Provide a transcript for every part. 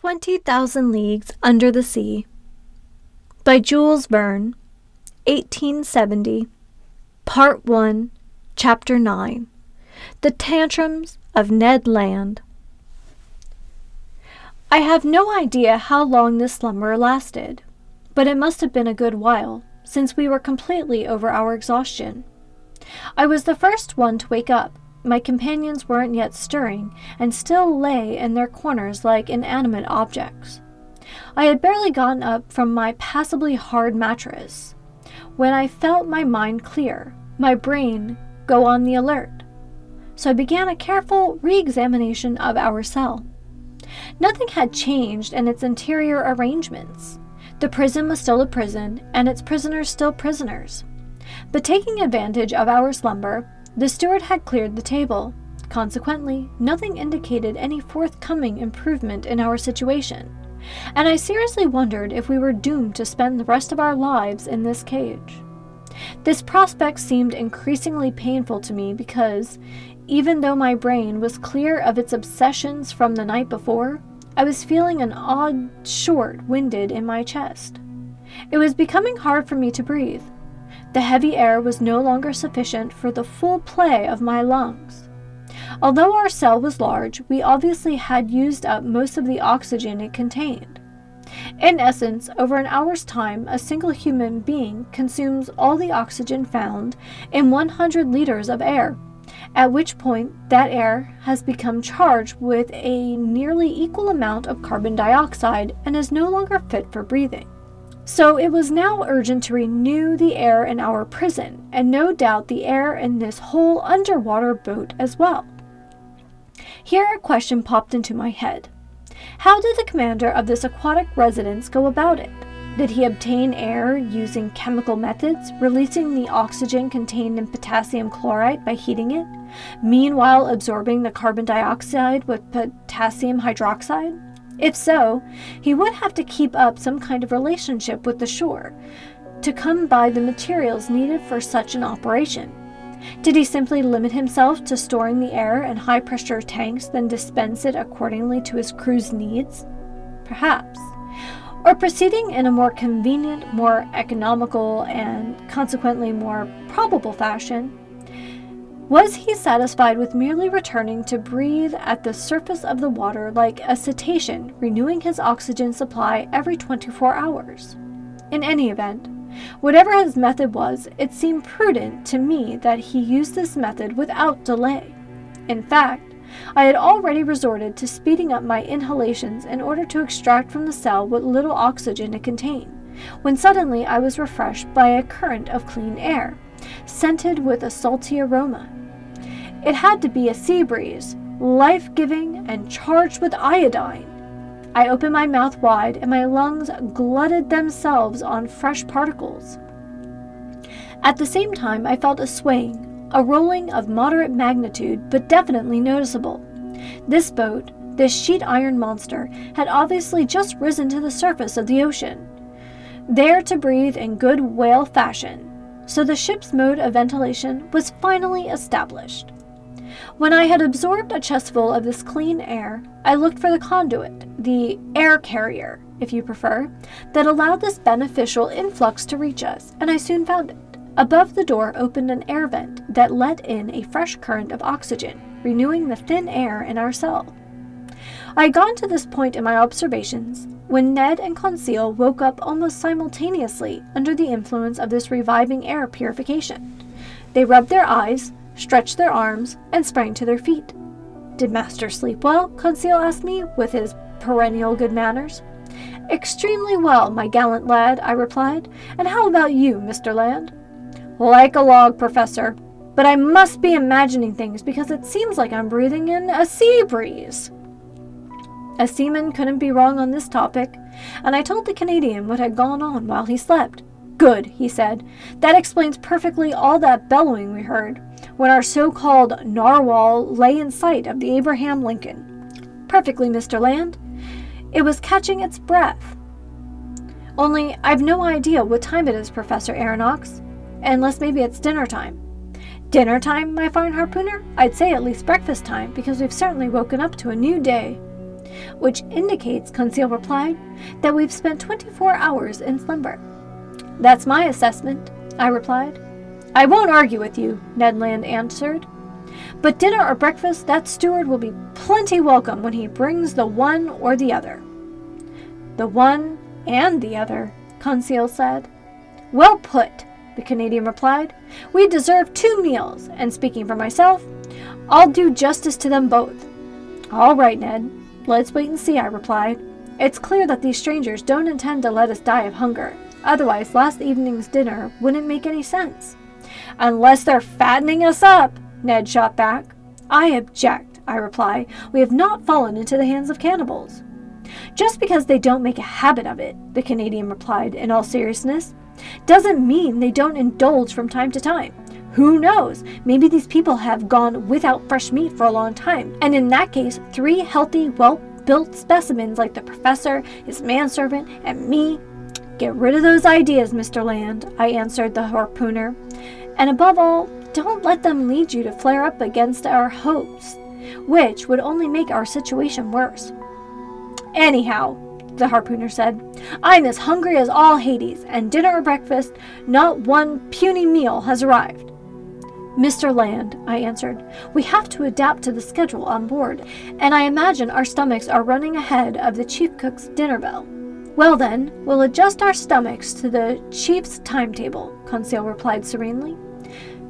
20,000 Leagues Under the Sea by Jules Verne, 1870, Part 1, Chapter 9, The Tantrums of Ned Land. I have no idea how long this slumber lasted, but it must have been a good while, since we were completely over our exhaustion. I was the first one to wake up. My companions weren't yet stirring, and still lay in their corners like inanimate objects. I had barely gotten up from my passably hard mattress, when I felt my mind clear, my brain go on the alert. So I began a careful re-examination of our cell. Nothing had changed in its interior arrangements. The prison was still a prison, and its prisoners still prisoners. But taking advantage of our slumber, the steward had cleared the table. Consequently, nothing indicated any forthcoming improvement in our situation, and I seriously wondered if we were doomed to spend the rest of our lives in this cage. This prospect seemed increasingly painful to me because, even though my brain was clear of its obsessions from the night before, I was feeling an odd short-winded in my chest. It was becoming hard for me to breathe. The heavy air was no longer sufficient for the full play of my lungs. Although our cell was large, we obviously had used up most of the oxygen it contained. In essence, over an hour's time, a single human being consumes all the oxygen found in 100 liters of air, at which point that air has become charged with a nearly equal amount of carbon dioxide and is no longer fit for breathing. So it was now urgent to renew the air in our prison, and no doubt the air in this whole underwater boat as well. Here a question popped into my head. How did the commander of this aquatic residence go about it? Did he obtain air using chemical methods, releasing the oxygen contained in potassium chloride by heating it, meanwhile absorbing the carbon dioxide with potassium hydroxide? If so, he would have to keep up some kind of relationship with the shore to come by the materials needed for such an operation. Did he simply limit himself to storing the air in high-pressure tanks, then dispense it accordingly to his crew's needs? Perhaps. Or proceeding in a more convenient, more economical, and consequently more probable fashion, was he satisfied with merely returning to breathe at the surface of the water like a cetacean, renewing his oxygen supply every 24 hours? In any event, whatever his method was, it seemed prudent to me that he use this method without delay. In fact, I had already resorted to speeding up my inhalations in order to extract from the cell what little oxygen it contained, when suddenly I was refreshed by a current of clean air, scented with a salty aroma. It had to be a sea breeze, life-giving and charged with iodine. I opened my mouth wide, and my lungs glutted themselves on fresh particles. At the same time, I felt a swaying, a rolling of moderate magnitude, but definitely noticeable. This boat, this sheet iron monster, had obviously just risen to the surface of the ocean, there to breathe in good whale fashion, so the ship's mode of ventilation was finally established. When I had absorbed a chestful of this clean air, I looked for the conduit, the air carrier, if you prefer, that allowed this beneficial influx to reach us, and I soon found it. Above the door opened an air vent that let in a fresh current of oxygen, renewing the thin air in our cell. I had gone to this point in my observations when Ned and Conseil woke up almost simultaneously under the influence of this reviving air purification. They rubbed their eyes, stretched their arms, and sprang to their feet. "Did master sleep well?" Conseil asked me, with his perennial good manners. "Extremely well, my gallant lad," I replied. "And how about you, Mr. Land?" "Like a log, Professor. But I must be imagining things, because it seems like I'm breathing in a sea breeze." A seaman couldn't be wrong on this topic, and I told the Canadian what had gone on while he slept. "Good," he said. "That explains perfectly all that bellowing we heard when our so-called narwhal lay in sight of the Abraham Lincoln." "Perfectly, Mr. Land. It was catching its breath. Only I've no idea what time it is, Professor Aronnax, unless maybe it's dinner time." "Dinner time, my fine harpooner? I'd say at least breakfast time, because we've certainly woken up to a new day." "Which indicates," Conseil replied, "that we've spent 24 hours in slumber." "That's my assessment," I replied. "I won't argue with you," Ned Land answered. "But dinner or breakfast, that steward will be plenty welcome when he brings the one or the other." "The one and the other," Conseil said. "Well put," the Canadian replied. "We deserve 2 meals, and speaking for myself, I'll do justice to them both." "All right, Ned. Let's wait and see," I replied. "It's clear that these strangers don't intend to let us die of hunger. Otherwise, last evening's dinner wouldn't make any sense." "Unless they're fattening us up," Ned shot back. "I object," I reply. "We have not fallen into the hands of cannibals." "Just because they don't make a habit of it," the Canadian replied in all seriousness, "doesn't mean they don't indulge from time to time. Who knows? Maybe these people have gone without fresh meat for a long time, and in that case, 3 healthy, well-built specimens like the professor, his manservant, and me—" "Get rid of those ideas, Mr. Land," I answered the harpooner. "And above all, don't let them lead you to flare up against our hopes, which would only make our situation worse." "Anyhow," the harpooner said, "I'm as hungry as all Hades, and dinner or breakfast, not one puny meal has arrived." "Mr. Land," I answered, "we have to adapt to the schedule on board, and I imagine our stomachs are running ahead of the chief cook's dinner bell." "Well then, we'll adjust our stomachs to the chief's timetable," Conseil replied serenely.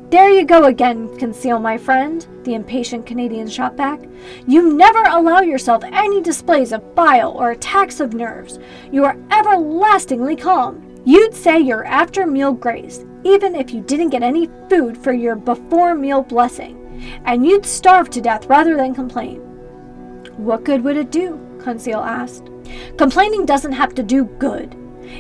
"There you go again, Conseil, my friend," the impatient Canadian shot back. "You never allow yourself any displays of bile or attacks of nerves. You are everlastingly calm. You'd say your after-meal grace, even if you didn't get any food for your before-meal blessing, and you'd starve to death rather than complain." "What good would it do?" Conseil asked. "Complaining doesn't have to do good.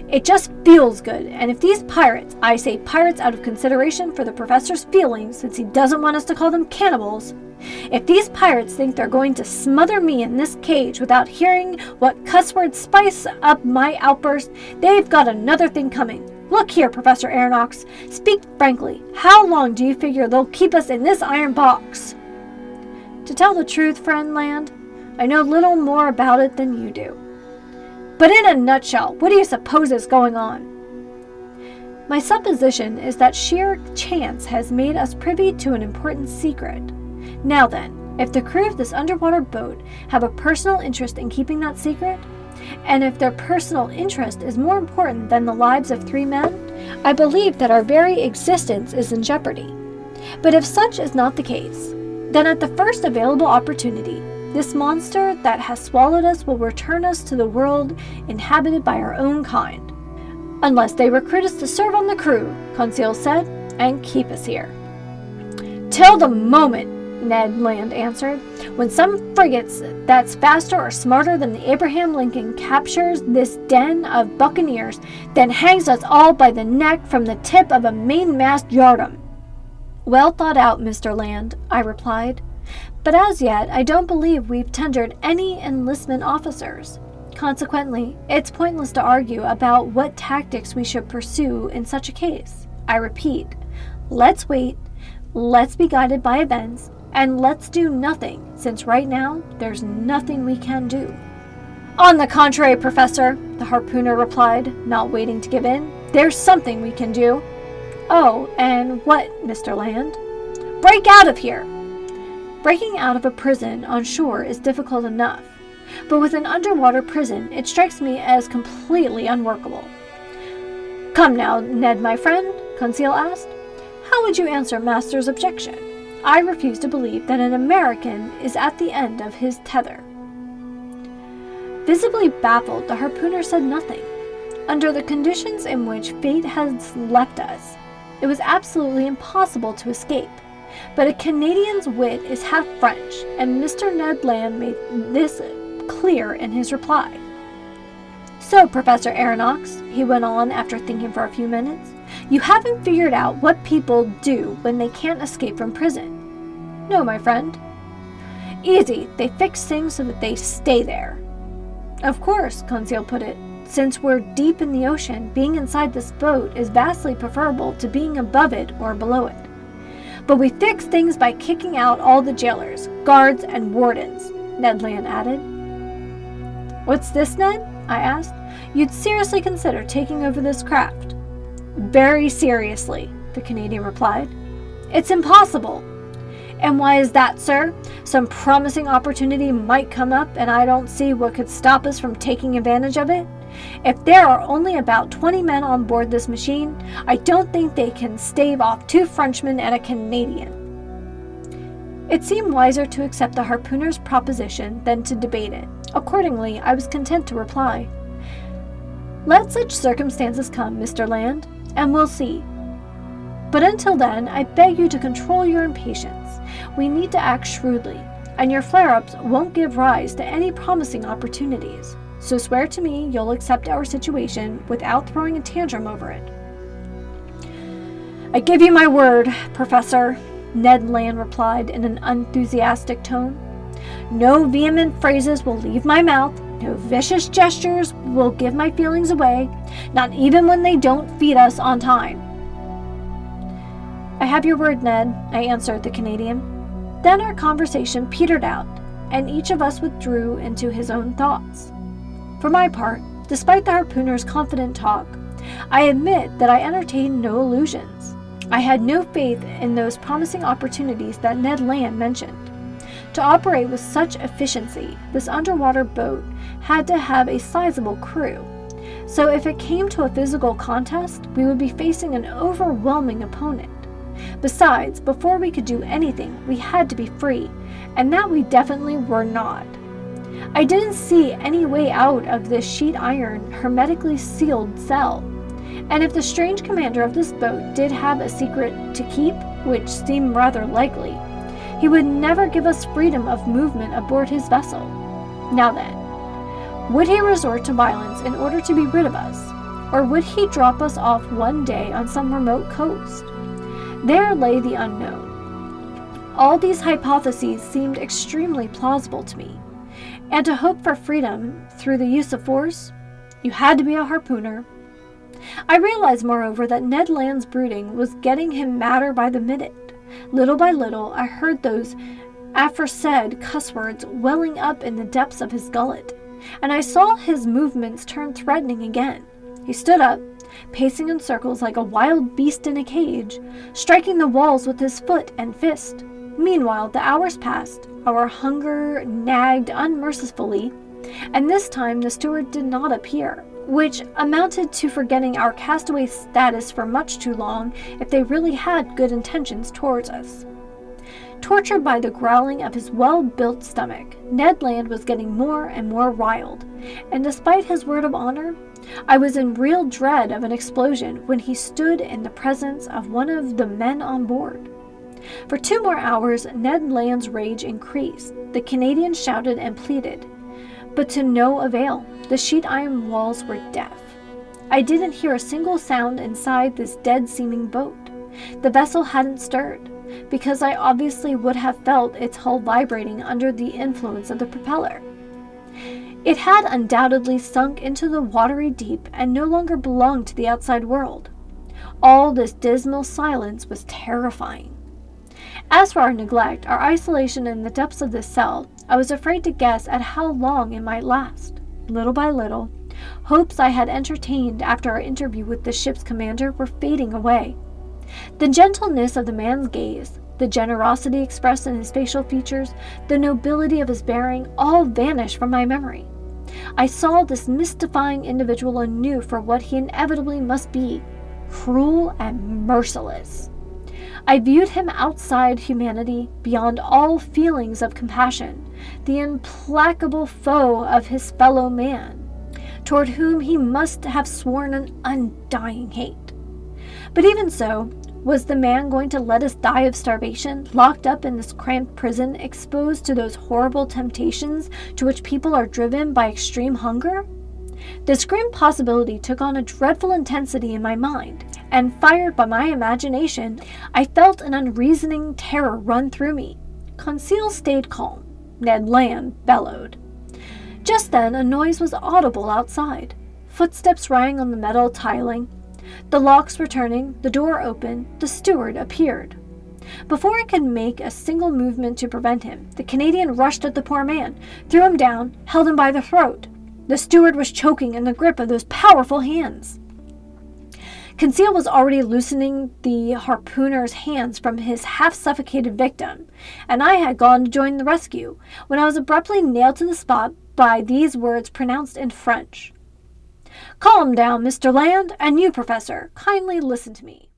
It just feels good, and if these pirates, I say pirates out of consideration for the professor's feelings since he doesn't want us to call them cannibals, if these pirates think they're going to smother me in this cage without hearing what cuss words spice up my outburst, they've got another thing coming. Look here, Professor Aronnax, speak frankly. How long do you figure they'll keep us in this iron box?" "To tell the truth, friend Land, I know little more about it than you do." "But in a nutshell, what do you suppose is going on?" "My supposition is that sheer chance has made us privy to an important secret. Now then, if the crew of this underwater boat have a personal interest in keeping that secret, and if their personal interest is more important than the lives of 3 men, I believe that our very existence is in jeopardy. But if such is not the case, then at the first available opportunity, this monster that has swallowed us will return us to the world inhabited by our own kind. Unless they recruit us to serve on the crew," Conseil said, "and keep us here." "Till the moment," Ned Land answered, "when some frigates that's faster or smarter than the Abraham Lincoln captures this den of buccaneers, then hangs us all by the neck from the tip of a mainmast yardarm." "Well thought out, Mr. Land," I replied. "But as yet, I don't believe we've tendered any enlistment officers. Consequently, it's pointless to argue about what tactics we should pursue in such a case. I repeat, let's wait, let's be guided by events, and let's do nothing, since right now, there's nothing we can do." "On the contrary, Professor," the harpooner replied, not waiting to give in, "there's something we can do." "Oh, and what, Mr. Land?" "Break out of here!" Breaking out of a prison on shore is difficult enough, but with an underwater prison, it strikes me as completely unworkable. "Come now, Ned, my friend," Conseil asked, "how would you answer Master's objection? I refuse to believe that an American is at the end of his tether." Visibly baffled, the harpooner said nothing. Under the conditions in which fate has left us, it was absolutely impossible to escape. But a Canadian's wit is half French, and Mr. Ned Land made this clear in his reply. "So, Professor Aronnax," he went on after thinking for a few minutes, "you haven't figured out what people do when they can't escape from prison?" "No, my friend." "Easy, they fix things so that they stay there." "Of course," Conseil put it. "Since we're deep in the ocean, being inside this boat is vastly preferable to being above it or below it." "But we fix things by kicking out all the jailers, guards, and wardens," Ned Land added. "What's this, Ned?" I asked. "You'd seriously consider taking over this craft?" "Very seriously," the Canadian replied. "It's impossible." "And why is that, sir? Some promising opportunity might come up, and I don't see what could stop us from taking advantage of it. If there are only about 20 men on board this machine, I don't think they can stave off 2 Frenchmen and a Canadian." It seemed wiser to accept the harpooner's proposition than to debate it. Accordingly, I was content to reply, "Let such circumstances come, Mr. Land, and we'll see. But until then, I beg you to control your impatience. We need to act shrewdly, and your flare-ups won't give rise to any promising opportunities. So swear to me you'll accept our situation without throwing a tantrum over it." "I give you my word, Professor," Ned Land replied in an unenthusiastic tone. "No vehement phrases will leave my mouth. No vicious gestures will give my feelings away, not even when they don't feed us on time." "I have your word, Ned," I answered the Canadian. Then our conversation petered out, and each of us withdrew into his own thoughts. For my part, despite the harpooner's confident talk, I admit that I entertained no illusions. I had no faith in those promising opportunities that Ned Land mentioned. To operate with such efficiency, this underwater boat had to have a sizable crew. So if it came to a physical contest, we would be facing an overwhelming opponent. Besides, before we could do anything, we had to be free, and that we definitely were not. I didn't see any way out of this sheet iron, hermetically sealed cell. And if the strange commander of this boat did have a secret to keep, which seemed rather likely, he would never give us freedom of movement aboard his vessel. Now then, would he resort to violence in order to be rid of us, or would he drop us off one day on some remote coast? There lay the unknown. All these hypotheses seemed extremely plausible to me, and to hope for freedom through the use of force, you had to be a harpooner. I realized, moreover, that Ned Land's brooding was getting him madder by the minute. Little by little, I heard those aforesaid cuss words welling up in the depths of his gullet, and I saw his movements turn threatening again. He stood up, pacing in circles like a wild beast in a cage, striking the walls with his foot and fist. Meanwhile, the hours passed. Our hunger nagged unmercifully, and this time the steward did not appear, which amounted to forgetting our castaway status for much too long if they really had good intentions towards us. Tortured by the growling of his well-built stomach, Ned Land was getting more and more riled, and despite his word of honor, I was in real dread of an explosion when he stood in the presence of one of the men on board. For 2 more hours, Ned Land's rage increased. The Canadian shouted and pleaded, but to no avail. The sheet iron walls were deaf. I didn't hear a single sound inside this dead-seeming boat. The vessel hadn't stirred, because I obviously would have felt its hull vibrating under the influence of the propeller. It had undoubtedly sunk into the watery deep and no longer belonged to the outside world. All this dismal silence was terrifying. As for our neglect, our isolation in the depths of this cell, I was afraid to guess at how long it might last. Little by little, hopes I had entertained after our interview with the ship's commander were fading away. The gentleness of the man's gaze, the generosity expressed in his facial features, the nobility of his bearing, all vanished from my memory. I saw this mystifying individual anew for what he inevitably must be, cruel and merciless. I viewed him outside humanity, beyond all feelings of compassion, the implacable foe of his fellow man, toward whom he must have sworn an undying hate. But even so, was the man going to let us die of starvation, locked up in this cramped prison, exposed to those horrible temptations to which people are driven by extreme hunger? This grim possibility took on a dreadful intensity in my mind, and fired by my imagination, I felt an unreasoning terror run through me. Conseil stayed calm. Ned Land bellowed. Just then a noise was audible outside. Footsteps rang on the metal tiling. The locks were turning, the door opened, the steward appeared. Before I could make a single movement to prevent him, the Canadian rushed at the poor man, threw him down, held him by the throat. The steward was choking in the grip of those powerful hands. Conseil was already loosening the harpooner's hands from his half-suffocated victim, and I had gone to join the rescue, when I was abruptly nailed to the spot by these words pronounced in French. "Calm down, Mr. Land, and you, Professor, kindly listen to me.